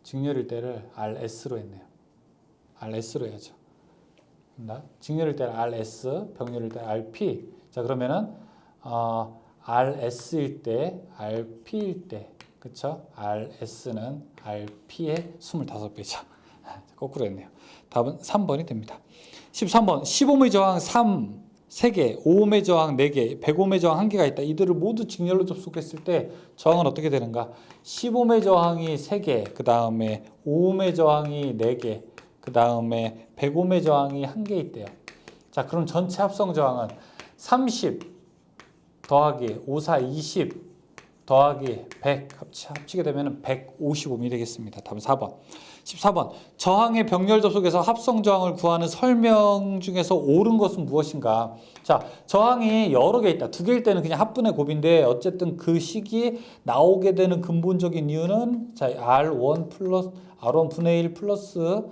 직렬일 때를 RS로 했네요. RS로 해야죠. 직렬일 때는 RS, 병렬일 때 RP. 자, 그러면은 RS일 때, RP일 때, 그쵸? RS는 RP의 25배죠. 거꾸로 했네요. 답은 3번이 됩니다. 13번 10옴의 저항 3개, 5옴의 저항 4개, 100옴의 저항 1개가 있다. 이들을 모두 직렬로 접속했을 때 저항은 어떻게 되는가? 10옴의 저항이 3개, 그 다음에 5옴의 저항이 4개, 그 다음에 100옴의 저항이 1개 있대요. 자, 그럼 전체 합성 저항은 30 더하기 5, 4, 20 더하기 100 합치게 되면 150옴이 되겠습니다. 답은 4번. 14번 저항의 병렬 접속에서 합성 저항을 구하는 설명 중에서 옳은 것은 무엇인가? 자, 저항이 여러 개 있다. 2개일 때는 그냥 합분의 곱인데 어쨌든 그 식이 나오게 되는 근본적인 이유는 자, R1 분의 1 플러스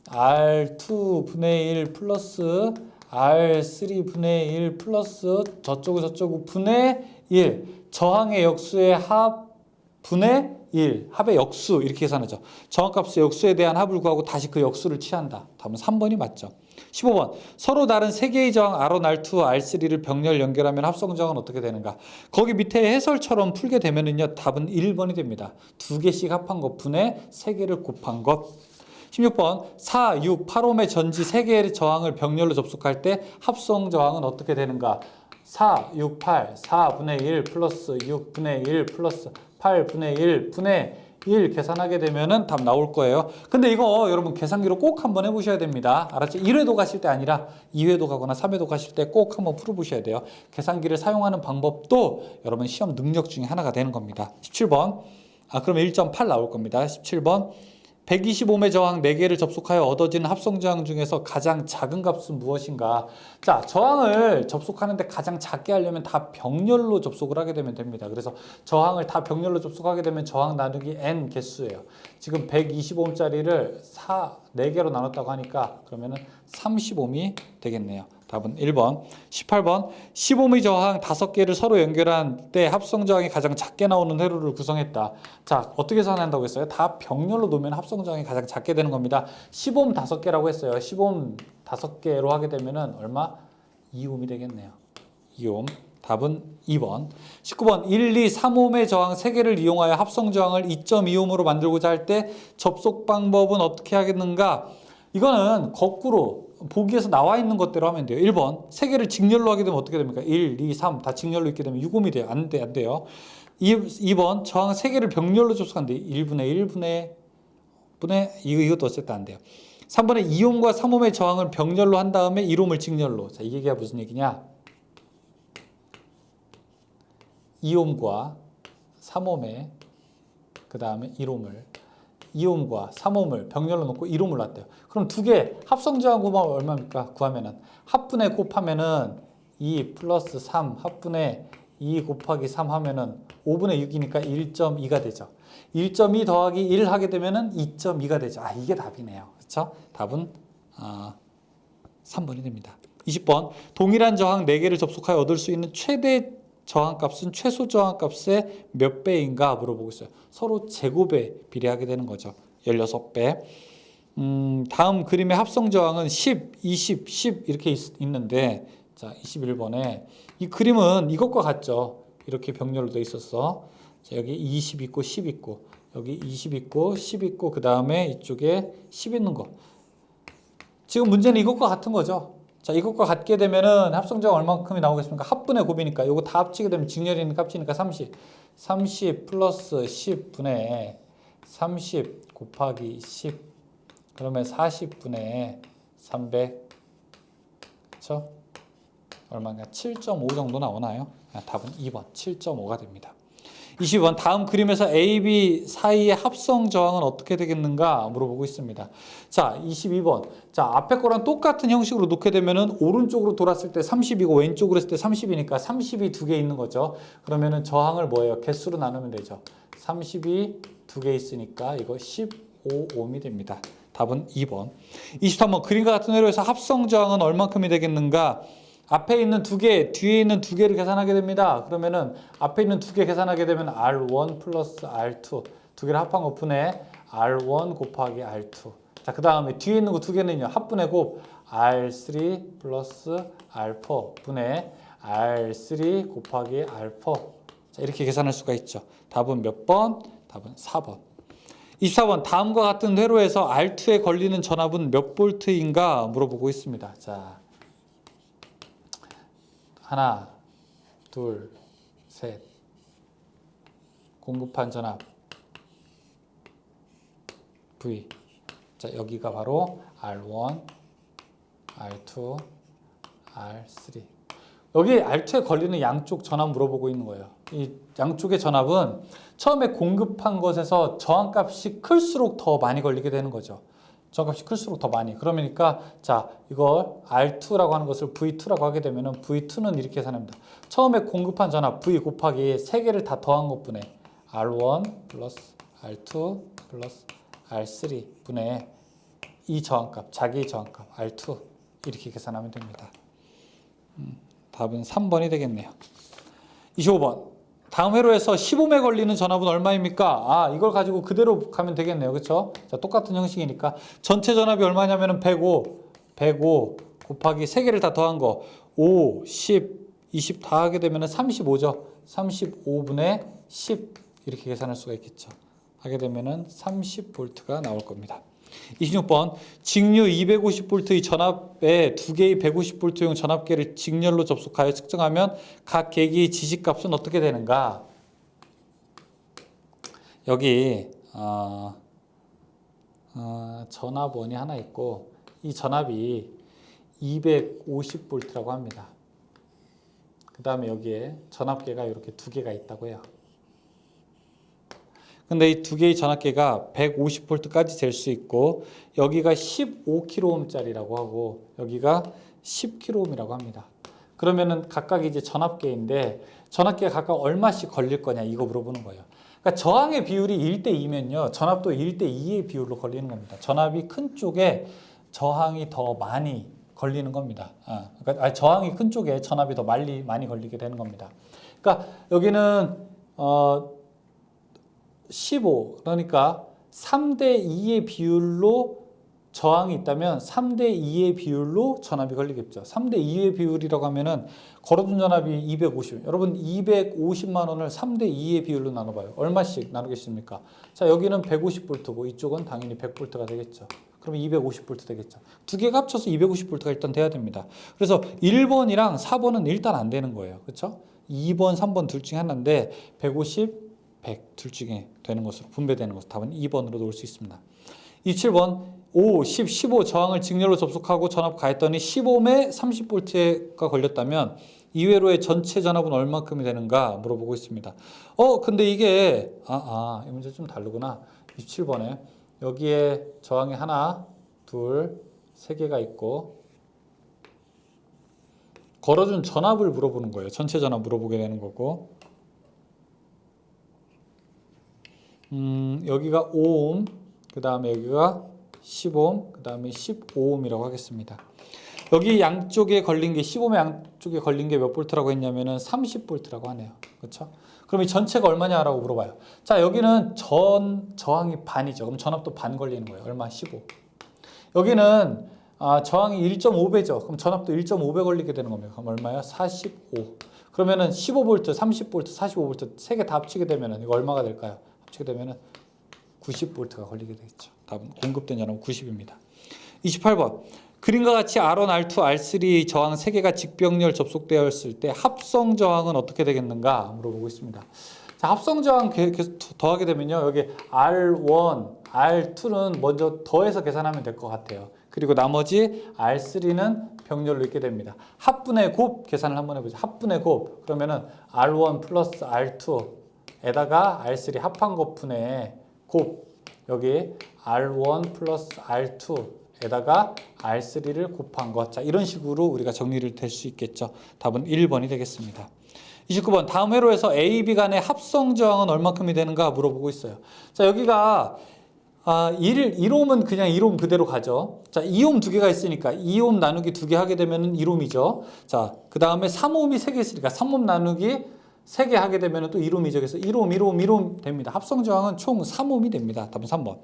R2 분의 1 플러스 R3 분의 1 플러스 저쪽은 분의 1 저항의 역수의 합 분의 1 합의 역수 이렇게 계산하죠. 저항값의 역수에 대한 합을 구하고 다시 그 역수를 취한다. 답은 3번이 맞죠. 15번 서로 다른 3개의 저항 R1, R2, R3를 병렬 연결하면 합성 저항은 어떻게 되는가? 거기 밑에 해설처럼 풀게 되면은요 답은 1번이 됩니다. 2개씩 합한 것 분의 3개를 곱한 것. 16번 4, 6, 8옴의 전지 3개의 저항을 병렬로 접속할 때 합성 저항은 어떻게 되는가? 4, 6, 8, 4분의 1 플러스 6분의 1 플러스 8분의 1 분의 1 계산하게 되면은 답 나올 거예요. 근데 이거 여러분 계산기로 꼭 한번 해보셔야 됩니다. 알았죠? 1회도 가실 때 아니라 2회도 가거나 3회도 가실 때 꼭 한번 풀어보셔야 돼요. 계산기를 사용하는 방법도 여러분 시험 능력 중에 하나가 되는 겁니다. 17번. 그러면 1.8 나올 겁니다. 17번. 125매 저항 4개를 접속하여 얻어지는 합성 저항 중에서 가장 작은 값은 무엇인가? 자, 저항을 접속하는데 가장 작게 하려면 다 병렬로 접속을 하게 되면 됩니다. 그래서 저항을 다 병렬로 접속하게 되면 저항 나누기 n 개수예요. 지금 125옴짜리를 4개로 나눴다고 하니까 그러면은 30옴이 되겠네요. 답은 1번. 18번. 15미 저항 5개를 서로 연결한 때 합성 저항이 가장 작게 나오는 회로를 구성했다. 자, 어떻게 계산한다고 했어요? 다 병렬로 놓으면 합성 저항이 가장 작게 되는 겁니다. 10옴 5개라고 했어요. 10옴 5개로 하게 되면은 얼마? 2옴이 되겠네요. 2옴. 답은 2번. 19번. 1, 2, 3옴의 저항 3개를 이용하여 합성 저항을 2.2옴으로 만들고자 할 때 접속 방법은 어떻게 하겠는가? 이거는 거꾸로 보기에서 나와 있는 것대로 하면 돼요. 1번. 3개를 직렬로 하게 되면 어떻게 됩니까? 1, 2, 3 다 직렬로 있게 되면 6옴이 돼요. 안 돼요. 2번. 저항 3개를 병렬로 접속하는데 1분의 이것도 어쨌든 안 돼요. 3번에 2옴과 3옴의 저항을 병렬로 한 다음에 1옴을 직렬로. 자, 이게 무슨 얘기냐? 2옴과 3옴의 그 다음에 1옴을 2옴과 3옴을 병렬로 놓고 1옴을 놨대요. 그럼 두 개 합성 저항 구하면 얼마입니까? 구하면은 합분의 곱하면은 2 플러스 3 합분의 2 곱하기 3 하면은 5분의 6이니까 1.2가 되죠. 1.2 더하기 1 하게 되면은 2.2가 되죠. 이게 답이네요. 그렇죠? 답은 3번이 됩니다. 20번. 동일한 저항 4개를 접속하여 얻을 수 있는 최대 저항값은 최소 저항값의 몇 배인가 물어보고 있어요. 서로 제곱에 비례하게 되는 거죠. 16배. 다음 그림의 합성 저항은 10, 20, 10 이렇게 있는데 자, 21번에 이 그림은 이것과 같죠. 이렇게 병렬로 돼 있었어. 자, 여기 20 있고 10 있고 여기 20 있고 10 있고 그 다음에 이쪽에 10 있는 거. 지금 문제는 이것과 같은 거죠. 자, 이것과 같게 되면은 합성 저항 얼마큼이 나오겠습니까? 합분의 곱이니까 이거 다 합치게 되면 직렬이 있는 값이니까 30. 30 플러스 10분의 30 곱하기 10 그러면 40분의 300 그쵸? 얼마인가? 7.5 정도 나오나요? 답은 2번 7.5가 됩니다. 22번 다음 그림에서 A, B 사이의 합성 저항은 어떻게 되겠는가 물어보고 있습니다. 자, 22번. 자, 앞에 거랑 똑같은 형식으로 놓게 되면은 오른쪽으로 돌았을 때 30이고 왼쪽으로 했을 때 30이니까 30이 두 개 있는 거죠. 그러면은 저항을 뭐예요? 개수로 나누면 되죠. 30이 두 개 있으니까 이거 15옴이 됩니다. 답은 2번. 23번 그림과 같은 회로에서 합성 저항은 얼만큼이 되겠는가? 앞에 있는 두 개, 뒤에 있는 두 개를 계산하게 됩니다. 그러면은 앞에 있는 두 개 계산하게 되면 R1 플러스 R2 두 개를 합한 거 분의 R1 곱하기 R2. 자, 그 다음에 뒤에 있는 거 두 개는요. 합분의 곱 R3 플러스 R4 분의 R3 곱하기 R4. 자, 이렇게 계산할 수가 있죠. 답은 몇 번? 답은 4번. 24번 다음과 같은 회로에서 R2에 걸리는 전압은 몇 볼트인가 물어보고 있습니다. 자, 하나, 둘, 셋. 공급한 전압 V. 자, 여기가 바로 R1, R2, R3. 여기 R2에 걸리는 양쪽 전압 물어보고 있는 거예요. 이 양쪽의 전압은 처음에 공급한 것에서 저항값이 클수록 더 많이 걸리게 되는 거죠. 저값이 클수록 더 많이. 그러니까 자, 이걸 R2라고 하는 것을 V2라고 하게 되면은 V2는 이렇게 계산합니다. 처음에 공급한 전압 V 곱하기 세 개를 다 더한 것분의 R1 플러스 R2 플러스 R3 분의 이 저항값, 자기의 저항값 R2 이렇게 계산하면 됩니다. 답은 3번이 되겠네요. 25번. 다음 회로에서 15매 걸리는 전압은 얼마입니까? 이걸 가지고 그대로 가면 되겠네요. 그렇죠? 자, 똑같은 형식이니까 전체 전압이 얼마냐면은 105 곱하기 3개를 다 더한 거 5, 10, 20 다 하게 되면은 35죠. 35분의 10 이렇게 계산할 수가 있겠죠. 하게 되면은 30V가 나올 겁니다. 26번 직류 250V의 전압에 두 개의 150V용 전압계를 직렬로 접속하여 측정하면 각 계기의 지식값은 어떻게 되는가? 여기 전압원이 하나 있고 이 전압이 250V라고 합니다. 그 다음에 여기에 전압계가 이렇게 두 개가 있다고 해요. 근데 이 두 개의 전압계가 150V까지 될 수 있고 여기가 15kΩ짜리라고 하고 여기가 10kΩ이라고 합니다. 그러면은 각각 이제 전압계인데 전압계가 각각 얼마씩 걸릴 거냐 이거 물어보는 거예요. 그러니까 저항의 비율이 1대2면요. 전압도 1대2의 비율로 걸리는 겁니다. 전압이 큰 쪽에 저항이 더 많이 걸리는 겁니다. 그러니까 저항이 큰 쪽에 전압이 더 많이 걸리게 되는 겁니다. 그러니까 여기는 15 그러니까 3대2의 비율로 저항이 있다면 3대2의 비율로 전압이 걸리겠죠. 3대2의 비율이라고 하면은 걸어둔 전압이 250. 여러분 250만 원을 3대2의 비율로 나눠봐요. 얼마씩 나누겠습니까? 자, 여기는 150V고 이쪽은 당연히 100V가 되겠죠. 그러면 250V 되겠죠. 두 개가 합쳐서 250V가 일단 돼야 됩니다. 그래서 1번이랑 4번은 일단 안 되는 거예요. 그렇죠? 2번, 3번 둘 중에 하나인데 150, 100 둘 중에 되는 것으로 분배되는 것으로 답은 2번으로 놓을 수 있습니다. 27번 5, 10, 15 저항을 직렬로 접속하고 전압 가했더니 10ohm에 30V가 걸렸다면 이외로의 전체 전압은 얼마큼이 되는가 물어보고 있습니다. 근데 이게 이 문제 좀 다르구나. 27번에 여기에 저항이 하나, 둘, 세 개가 있고 걸어준 전압을 물어보는 거예요. 전체 전압 물어보게 되는 거고 여기가 5ohm 그 다음에 여기가 10ohm 그 다음에 15ohm이라고 하겠습니다. 여기 양쪽에 걸린 게 15ohm의 양쪽에 걸린 게 몇 볼트라고 했냐면은 30V라고 하네요. 그렇죠? 그럼 이 전체가 얼마냐라고 물어봐요. 자, 여기는 저항이 반이죠. 그럼 전압도 반 걸리는 거예요. 얼마? 15. 여기는 저항이 1.5배죠. 그럼 전압도 1.5배 걸리게 되는 겁니다. 그럼 얼마야? 45. 그러면은 15V, 30V, 45V 세 개 다 합치게 되면은 이거 얼마가 될까요? 합치게 되면은 90V가 걸리게 되겠죠. 답은 공급된 전압은 90입니다. 28번. 그림과 같이 R1, R2, R3 저항 3개가 직병렬 접속되었을 때 합성 저항은 어떻게 되겠는가 물어보고 있습니다. 자, 합성 저항 계속 더하게 되면요. 여기 R1, R2는 먼저 더해서 계산하면 될 것 같아요. 그리고 나머지 R3는 병렬로 있게 됩니다. 합분의 곱 계산을 한번 해보죠. 합분의 곱. 그러면은 R1 플러스 R2에다가 R3 합한 곱분의 곱. 여기 R1 플러스 R2에다가 R3를 곱한 것. 자, 이런 식으로 우리가 정리를 될 수 있겠죠. 답은 1번이 되겠습니다. 29번 다음 회로에서 A, B 간의 합성 저항은 얼마큼이 되는가 물어보고 있어요. 자, 여기가 1ohm은 그냥 1ohm 그대로 가죠. 자, 2ohm 두 개가 있으니까 2ohm 나누기 두 개 하게 되면 1ohm이죠. 자, 그 다음에 3ohm이 세 개 있으니까 3ohm 나누기 3개 하게 되면 또 1ohm이죠. 그래서 1ohm 됩니다. 합성 저항은 총 3ohm이 됩니다. 답은 3번.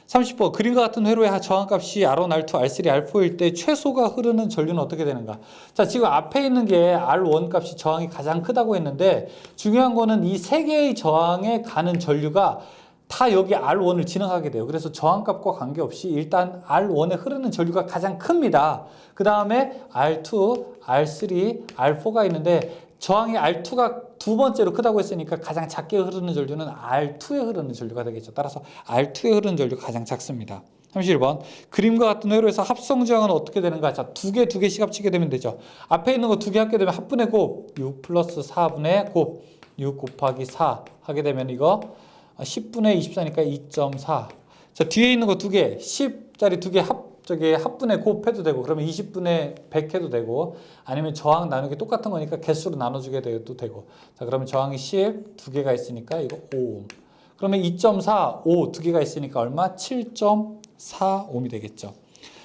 30번 그림과 같은 회로의 저항값이 R1, R2, R3, R4일 때 최소가 흐르는 전류는 어떻게 되는가? 자, 지금 앞에 있는 게 R1 값이 저항이 가장 크다고 했는데 중요한 거는 이 세 개의 저항에 가는 전류가 다 여기 R1을 지나가게 돼요. 그래서 저항값과 관계없이 일단 R1에 흐르는 전류가 가장 큽니다. 그 다음에 R2, R3, R4가 있는데 저항이 R2가 두 번째로 크다고 했으니까 가장 작게 흐르는 전류는 R2에 흐르는 전류가 되겠죠. 따라서 R2에 흐르는 전류가 가장 작습니다. 31번 그림과 같은 회로에서 합성 저항은 어떻게 되는가? 자, 두 개씩 합치게 되면 되죠. 앞에 있는 거 두 개 합게 되면 합분의 곱 6 플러스 4분의 곱 6 곱하기 4 하게 되면 이거 10분의 24니까 2.4. 자, 뒤에 있는 거 두 개 10짜리 두 개 합분의 곱 해도 되고 그러면 20분의 100 해도 되고 아니면 저항 나누기 똑같은 거니까 개수로 나눠주게 돼도 되고 자, 그러면 저항이 10 두 개가 있으니까 이거 5ohm 그러면 2.4 5 두 개가 있으니까 얼마? 7.4ohm이 되겠죠.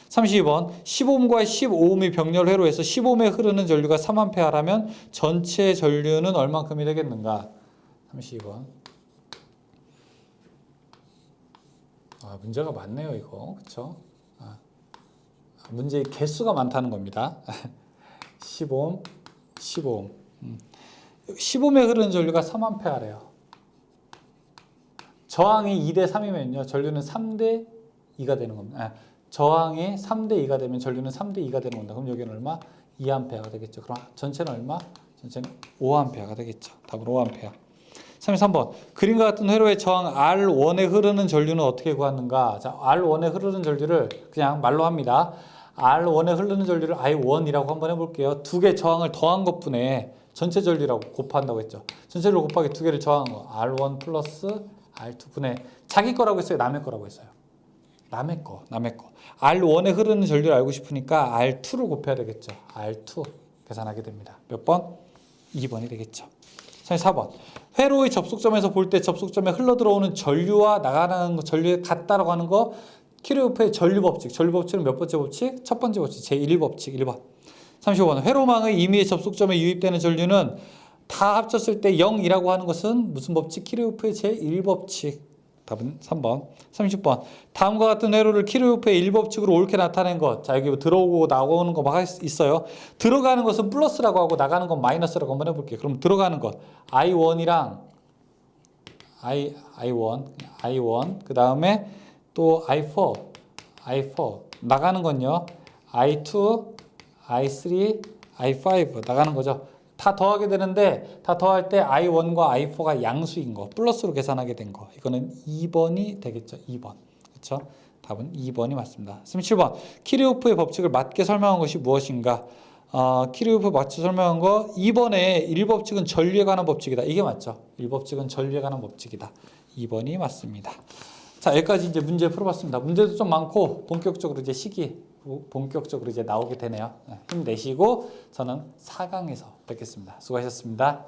32번 10ohm과 15ohm이 병렬 회로에서 10ohm에 흐르는 전류가 3A라면 전체 전류는 얼마큼이 되겠는가? 32번 문제가 많네요 이거 그쵸? 문제의 개수가 많다는 겁니다. 15ohm, 15ohm. 15ohm에 흐르는 전류가 3A래요. 저항이 2대 3이면요. 전류는 3대 2가 되는 겁니다. 저항이 3대 2가 되면 전류는 3대 2가 되는 겁니다. 그럼 여기는 얼마? 2A가 되겠죠. 그럼 전체는 얼마? 전체는 5A가 되겠죠. 답은 5A. 33번. 그림과 같은 회로의 저항 R1에 흐르는 전류는 어떻게 구하는가? 자, R1에 흐르는 전류를 그냥 말로 합니다. R1에 흐르는 전류를 I1이라고 한번 해볼게요. 두 개 저항을 더한 것분에 전체 전류라고 곱한다고 했죠. 전체를 곱하기 두 개를 저항한 거. R1 플러스 R2분의 자기 거라고 했어요? 남의 거라고 했어요? 남의 거. R1에 흐르는 전류를 알고 싶으니까 R2를 곱해야 되겠죠. R2 계산하게 됩니다. 몇 번? 2번이 되겠죠. 4번. 회로의 접속점에서 볼 때 접속점에 흘러 들어오는 전류와 나가는 전류의 같다라고 하는 거 키르호프의 전류 법칙. 전류 법칙은 몇 번째 법칙? 첫 번째 법칙. 제1법칙 1번. 35번. 회로망의 임의의 접속점에 유입되는 전류는 다 합쳤을 때 0이라고 하는 것은 무슨 법칙? 키르호프의 제1법칙. 답은 3번. 30번. 다음과 같은 회로를 키르호프의 1법칙으로 옳게 나타낸 것. 자, 여기 들어오고 나오는 거 막 있어요. 들어가는 것은 플러스라고 하고 나가는 건 마이너스라고 한번 해볼게요. 그럼 들어가는 것. I1이랑 I1 그 다음에 또 I4 나가는 건요. I2, I3, I5 나가는 거죠. 다 더하게 되는데 다 더할 때 I1과 I4가 양수인 거 플러스로 계산하게 된 거 이거는 2번이 되겠죠. 2번 그렇죠? 답은 2번이 맞습니다. 37번 키르호프의 법칙을 맞게 설명한 것이 무엇인가? 키르호프 맞게 설명한 거 2번에 1법칙은 전류에 관한 법칙이다. 이게 맞죠? 1법칙은 전류에 관한 법칙이다. 2번이 맞습니다. 자, 여기까지 이제 문제 풀어봤습니다. 문제도 좀 많고 본격적으로 이제 나오게 되네요. 힘내시고 저는 4강에서 뵙겠습니다. 수고하셨습니다.